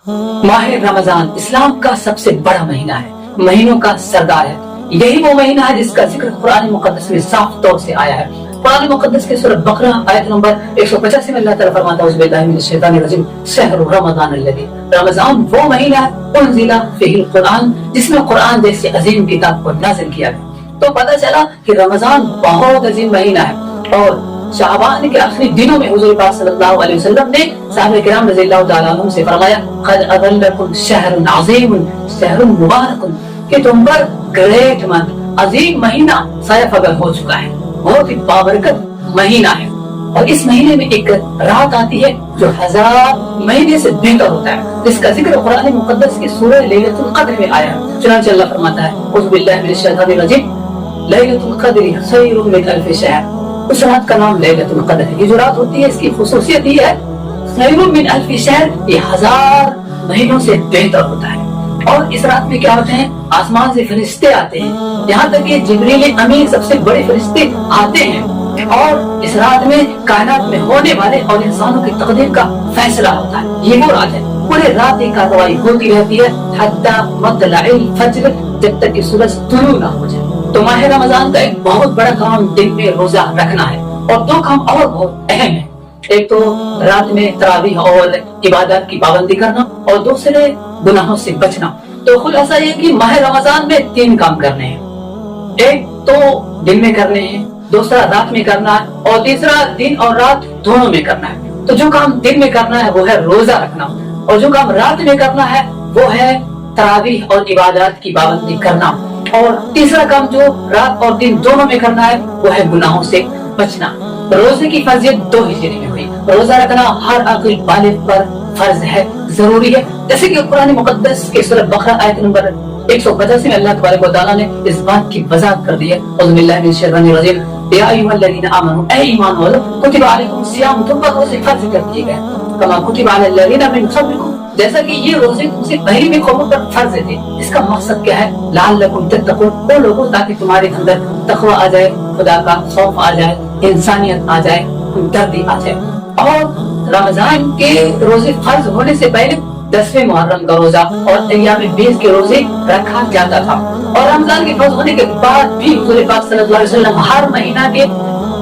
माह रमजान इस्लाम का सबसे बड़ा महीना है, महीनों का सरदार है। यही वो महीना है जिसका जिक्र कुरान मुकद्दस में साफ तौर से आया है। कुरान मुकद्दस के सूरह बकरा आयत नंबर 185 में अल्लाह ताला फरमाता है उस बिल्लाहि मिनश शैतानिर रजीम शहरु रमजान अल्लज़ी, रमजान वो महीना है उन्ज़िला फ़ीहिल कुरान जिसमें कुरान जैसी अजीम किताब को नाज़िल किया गया। तो पता चला कि रमजान बहुत अजीम महीना है और शाबान के आखिरी दिनों में हुजूर पाक सल्लल्लाहु अलैहि वसल्लम ने सहाबा किराम रज़ियल्लाहु तआला अन्हुम से फरमाया क़द अज़ल्लकुम शहरुन अज़ीमुन शहरुन मुबारकुन, कि तुम पर ग्रेट मंथ अजीम महीना साया फगल हो चुका है, बहुत ही बाबरकत महीना है। और इस महीने में एक रात आती है जो 1000 महीने से बेहतर होता है, जिसका जिक्र कुरान मुकद्दस की सूरह लैलतुल क़द्र में आया है। चुनांचे अल्लाह फरमाता है उज़ बिल्लाहि मिनश शैतानिर रजीम लैलतुल क़द्रि खैरुम मिन अल्फ़ि शहर, उस रात का नाम लैलतुल क़द्र है। ये जो रात होती है इसकी खुसूसियत ये है खैरुम मिन अल्फ़ि शहर, ये 1000 महीनों से बेहतर होता है। और इस रात में क्या होते हैं, आसमान से फरिश्ते आते हैं, यहाँ तक कि जिब्रील अमीन सबसे बड़े फरिश्ते आते हैं और इस रात में कायनात में होने वाले और इंसानों की तकदीर का फैसला होता है। ये वो रात है पूरे रात एक कार्रवाई होती रहती है हत्ता मतलइल फज्र, जब तक कि सूरज तुलू ना हो जाए। तो माह रमजान का एक बहुत बड़ा काम दिन में रोजा रखना है और दो काम और बहुत अहम है। एक तो रात में तरावीह और इबादत की पाबंदी करना और दूसरे गुनाहों से बचना। तो खुलासा ये कि माह रमजान में 3 काम करने हैं, एक तो दिन में करने हैं, दूसरा रात में करना है और तीसरा दिन और रात दोनों में करना है। तो जो काम दिन में करना है वो है रोजा रखना और जो काम रात में करना है वो है तरावीह और इबादत की पाबंदी करना और तीसरा काम जो रात और दिन दोनों में करना है वो है गुनाहों से बचना। रोजे की फर्जियत 2 हिजरी में हुई। रोजा रखना हर अक़ल बालिग पर फर्ज है, जरूरी है, जैसे कि कुरान मुकद्दस के सूरह बकरा आयत नंबर 185 में अल्लाह तबारक व तआला ने इस बात की वज़ाहत कर दी है औज़ु बिल्लाहि मिनश शैतानिर रजीम या अय्युहल्लज़ीना आमनू, ऐ ईमान वालों, कुतिबा अलैकुम सियाम, तुम पर रोजे फर्ज कर दिए गए कमा कुतिबा अलल लज़ीना मिन क़ब्लिकुम, जैसा कि ये रोजे तुमसे पहले भी कौमों पर फर्ज थे। इसका मकसद क्या है, लअल्लकुम तत्तक़ून, वो लोगों ताकि तुम्हारे अंदर तक़वा आ जाए, खुदा का खौफ आ जाए, इंसानियत आ जाए, हमदर्दी आ जाए। और रमजान के रोजे फर्ज होने से पहले 10वें मुहर्रम का रोजा और अय्याम बीस के रोजे रखा जाता था और रमजान के फर्ज होने के बाद भी हुज़ूर पाक सल्लल्लाहु अलैहि वसल्लम हर महीना के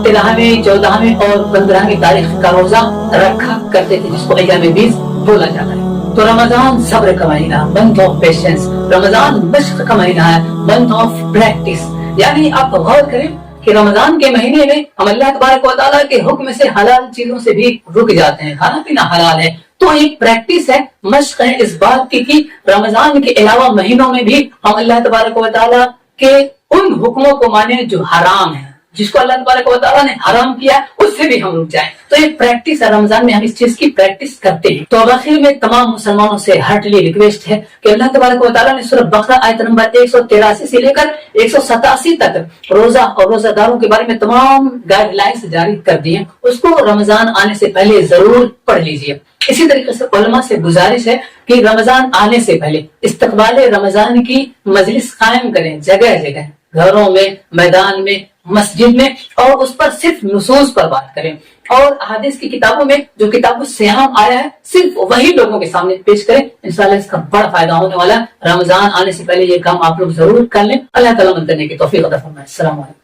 13वें, 14वें और 15वें तारीख का रोजा रखा करते थे, जिसको अय्याम बीस बोला जाता है। तो रमजान सब्र का महीना, मंथ ऑफ पेशेंस, रमजान मश्क का महीना है, मंथ ऑफ प्रैक्टिस। यानी आप गौर करें कि रमजान के महीने में हम अल्लाह तबारक व तआला के हुक्म से हलाल चीजों से भी रुक जाते हैं, खाना पीना हलाल है। तो एक प्रैक्टिस है, मश्क है इस बात की कि रमजान के अलावा महीनों में भी हम अल्लाह तबारक व तआला के उन हुक्मों को माने जो हराम है, जिसको अल्लाह तबारक व तआला ने हराम किया उससे भी हम रुक जाएं। तो ये प्रैक्टिस है, रमजान में हम इस चीज की प्रैक्टिस करते हैं। तो अब आखिर में तमाम मुसलमानों से हार्टली रिक्वेस्ट है कि अल्लाह तबारक व तआला ने सूरह बकरा आयत नंबर 183 से लेकर 187 तक रोजा और रोजादारों के बारे में तमाम गाइडलाइंस जारी कर दी है, उसको रमजान आने से पहले जरूर पढ़ लीजिए। इसी तरीके से उलमा से गुजारिश है कि रमजान आने से पहले इस्तकबाल रमजान की मजलिस कायम करें, जगह जगह, घरों में, मैदान में, मस्जिद में, और उस पर सिर्फ नुसूस पर बात करें और हदीस की किताबों में जो किताबुल सियाम आया है सिर्फ वही लोगों के सामने पेश करें। इंशाअल्लाह इसका बड़ा फायदा होने वाला है। रमजान आने से पहले ये काम आप लोग जरूर कर लें। अल्लाह ताला मदद करने की तौफीक अता फरमाए। अस्सलाम वालेकुम।